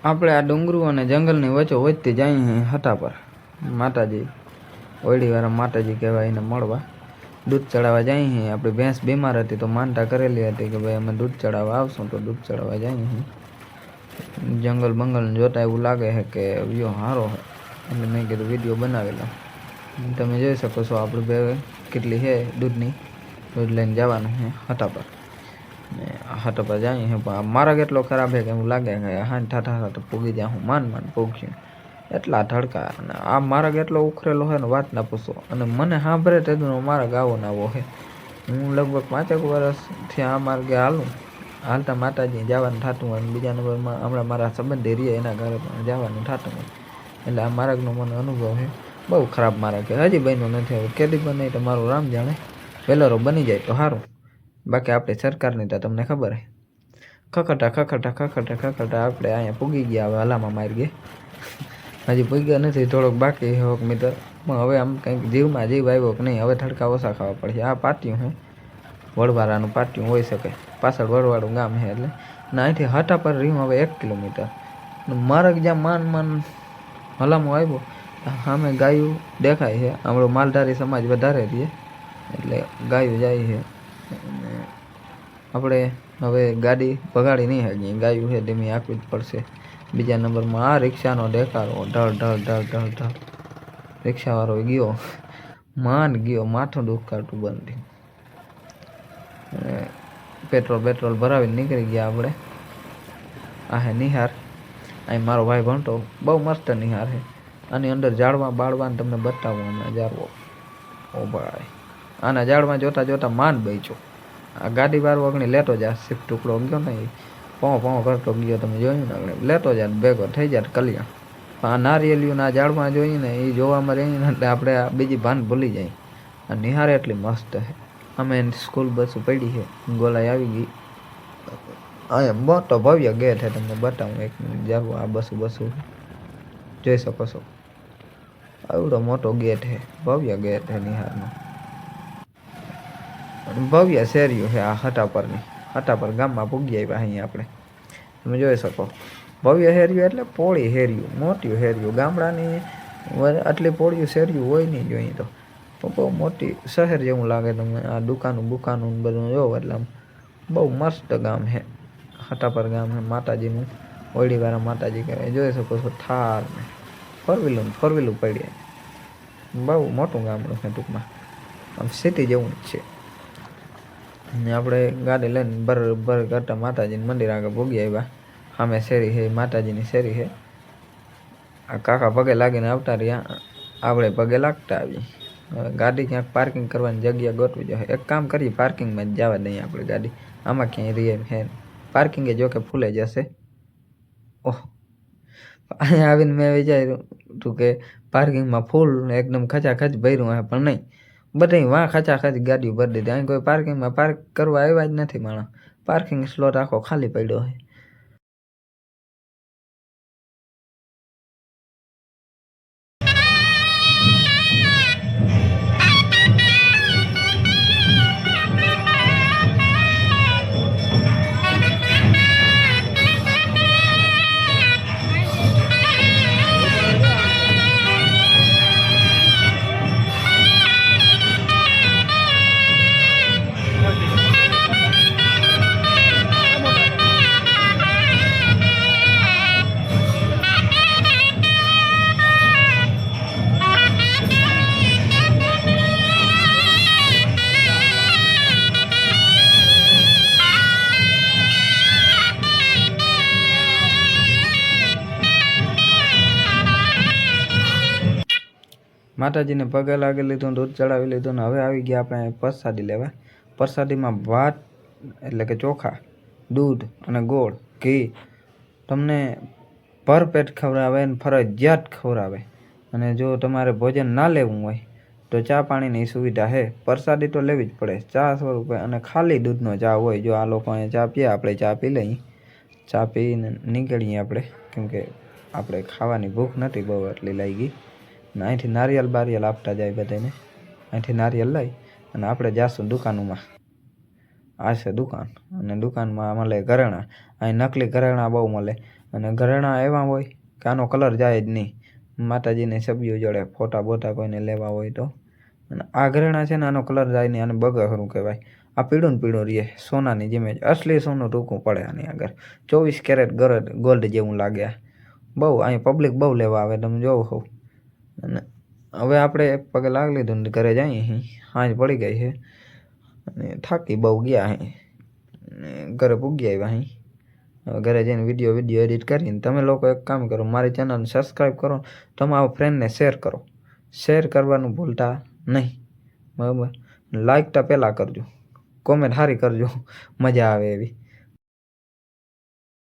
આપણે આ ડુંગરું અને જંગલની વચ્ચે વચ્ચે જઈએ હટા પર માતાજી ઓયડીવાળા માતાજી કહેવાય એને મળવા દૂધ ચડાવવા જઈએ. આપણી ભેંસ બીમાર હતી તો માનતા કરેલી હતી કે ભાઈ અમે દૂધ ચડાવવા આવશું, તો દૂધ ચડાવવા જઈએ. જંગલ બંગલ જોતા એવું લાગે છે કે વ્યૂ સારો છે, એટલે મેં કીધું વિડીયો બનાવેલો. તમે જોઈ શકો છો આપણે બે કેટલી છે દૂધની. દૂધ લઈને જવાનું છે હટા પર. હટા પર જઈએ પણ માર્ગ એટલો ખરાબ છે કે એવું લાગે કે હાન ઠાઠા પૂગી જાય. હું માન પૂગ્યું એટલા ધડકા. અને આ માર્ગ એટલો ઉખરેલો હોય ને વાત ના પૂછો. અને મને સાંભળે તેનો માર્ગ આવો ને આવો છે. હું લગભગ 5 વર્ષથી આ માર્ગે હાલતા માતાજી જવાનું થતું હોય. બીજા નંબરમાં હમણાં મારા સંબંધી રહીએ એના ઘરે પણ જવાનું થતું હોય. એટલે આ માર્ગનો મને અનુભવ છે. બહુ ખરાબ માર્ગ છે, હજી બન્યો નથી. હવે કેદી બને તો મારું રામ જાણે. વેલરો બની જાય તો સારું. બાકી આપણી સરકારની તો તમને ખબર છે ખખટા આપણે અહીંયા પૂગી ગયા. હવે હલામાં માર્ગે હજી પૂગ્યા નથી, થોડોક બાકી 1 મીટર. પણ હવે આમ કંઈક જીવમાં જીવ આવ્યો કે નહીં. હવે થડકા ઓછા ખાવા પડશે. આ પાટિયું છે, વડવાળાનું પાટિયું હોઈ શકે. પાછળ વડવાળું ગામ છે. એટલે અહીંથી હટા પર રહ્યું હવે 1 કિલોમીટર. માર્ગ જ્યાં માન હલામો આવ્યો સામે ગાયું દેખાય છે. આપણો માલધારી સમાજ વધારે રહીએ એટલે ગાયું જાય છે. આપણે હવે ગાડી ભગાડી નહીં શકીએ, ગાયું છે ધીમી આંકવી જ પડશે. બીજા નંબરમાં આ રિક્ષાનો દેખાડો ઢળ. રિક્ષાવાળો ગયો, ગયો, માથું દુખાતું બંધ થયું. પેટ્રોલ ભરાવીને નીકળી ગયા આપણે. આ હે નિહાર. અહીં મારો ભાઈ ભણતો, બહુ મસ્ત નિહાર છે. આની અંદર ઝાડવા બાળવાને તમને બતાવું હમણાં ઝાડવો. ઓ ભાઈ, આના ઝાડમાં જોતા માન બચ્યો. આ ગાડી વાળો અગણી લેતો જાય, શિફ્ટ ટુકડો ગયો ને એ પોં કરતો ગયો. તમે જોયું ને અગણી લેતો જાય, ભેગો થઈ જાય કલ્યાણ. પણ આ નારિયેલીઓના ઝાડમાં જોઈએ ને એ જોવામાં રહીએ ને એટલે આપણે આ બીજી ભાન ભૂલી જાય. આ નિહારે એટલી મસ્ત છે. અમે સ્કૂલ બસ પડી છે, ગોલાઈ આવી ગઈ. અહીંયા મોટો ભવ્ય ગેટ છે, તમને બતાવું 1 મિનિટ. જાવ આ બસું જોઈ શકો છો. આવડો મોટો ગેટ છે, ભવ્ય ગેટ છે નિહારનો. ભવ્ય શેરીઓ છે આ હટા પર ગામમાં પૂગી આવ્યા અહીંયા આપણે. તમે જોઈ શકો ભવ્ય શેરીઓ એટલે પોળી શેરીઓ, મોટી શેરીઓ. ગામડાની આટલી પોળીઓ શેરીઓ હોય નહીં જોઈએ તો બહુ મોટી શહેર જેવું લાગે. તમે આ દુકાનું બધું જોવો એટલે બહુ મસ્ત ગામ છે. હટા પર ગામ છે માતાજીનું, ઓયડીવાળા માતાજી કહેવાય. જોઈ શકો છો થાર ને ફોર વ્હીલું પડી. બહુ મોટું ગામડું છે ટૂંકમાં, આમ સિટી જેવું જ છે. ને આપણે ગાડી લઈને બર કરતા માતાજીનું મંદિર આગળ ભોગી આવ્યા. સામે શેરી છે, માતાજીની શેરી છે. આ કાકા પગે લાગીને આવતા રહ્યા, આપણે પગે લાગતા આવી. ગાડી ક્યાંક પાર્કિંગ કરવાની જગ્યા ગોઠવી જોઈએ. એક કામ કરીએ, પાર્કિંગમાં જ જવા દઈએ આપણે ગાડી. આમાં ક્યાંય રહીએ છે પાર્કિંગે જો કે ફૂલે જશે. ઓહ, અહીંયા આવીને મેં વિચાર્યું હતું કે પાર્કિંગમાં ફૂલ એકદમ ખચાખચ ભર્યું હોય, પણ નહીં. બધી વાં ખચાખચ ગાડીઓ ભરી દીધી. અહીં કોઈ પાર્કિંગમાં પાર્ક કરવા આવ્યા જ નથી માણસ. પાર્કિંગ સ્લોટ આખો ખાલી પડ્યો હોય. માતાજીને પગે લાગી લીધું, દૂધ ચડાવી લીધું ને હવે આવી ગયા આપણે પ્રસાદી લેવા. પ્રસાદીમાં ભાત એટલે કે ચોખા, દૂધ અને ગોળ, ઘી તમને ભરપેટ ખવડાવે ને ફરજિયાત ખવડાવે. અને જો તમારે ભોજન ના લેવું હોય તો ચા પાણીની સુવિધા છે. પ્રસાદી તો લેવી જ પડે ચા સ્વરૂપે. અને ખાલી દૂધનો ચા હોય. જો આ લોકો અહીંયા ચા પીએ, આપણે ચા પી લઈએ. ચા પીને નીકળીએ આપણે, કેમકે આપણે ખાવાની ભૂખ નથી બહુ એટલી લાગી. ને અહીંથી નારિયેલ બારિયેલ આપતા જાય બધાને. અહીંથી નારિયેલ લઈ અને આપણે જાશું દુકાનોમાં. આ છે દુકાન, અને દુકાનમાં મળે ઘરેણાં. અહીં નકલી ઘરેણાં બહુ મળે. અને ઘરેણા એવા હોય કે આનો કલર જાય જ નહીં. માતાજીની છબીઓ જોડે ફોટા બોટા કોઈને લેવા હોય તો. અને આ ઘરેણા છે ને આનો કલર જાય નહીં, આને બગસરું કહેવાય. આ પીળું ને પીળું રહીએ સોનાની જેમ જ, અસલી સોનું ટૂંકું પડે આની આગળ. 24 કેરેટ ગોલ્ડ જેવું લાગે. બહુ અહીં પબ્લિક બહુ લેવા આવે, તમે જોવો હોવ. અને હવે આપણે એક પગે લાગી લીધું ને ઘરે જઈએ અહીં. સાંજ પડી ગઈ છે અને થાકી બહુ ગયા અહીં. ઘરે પૂગી આવ્યા અહીં. હવે ઘરે જઈને વિડીયો એડિટ કરીને તમે લોકો એક કામ કરો, મારી ચેનલને સબસ્ક્રાઈબ કરો, તમારા ફ્રેન્ડને શેર કરો. શેર કરવાનું ભૂલતા નહીં, બરાબર. લાઈક તો પહેલાં કરજો, કોમેન્ટ સારી કરજો, મજા આવે એવી.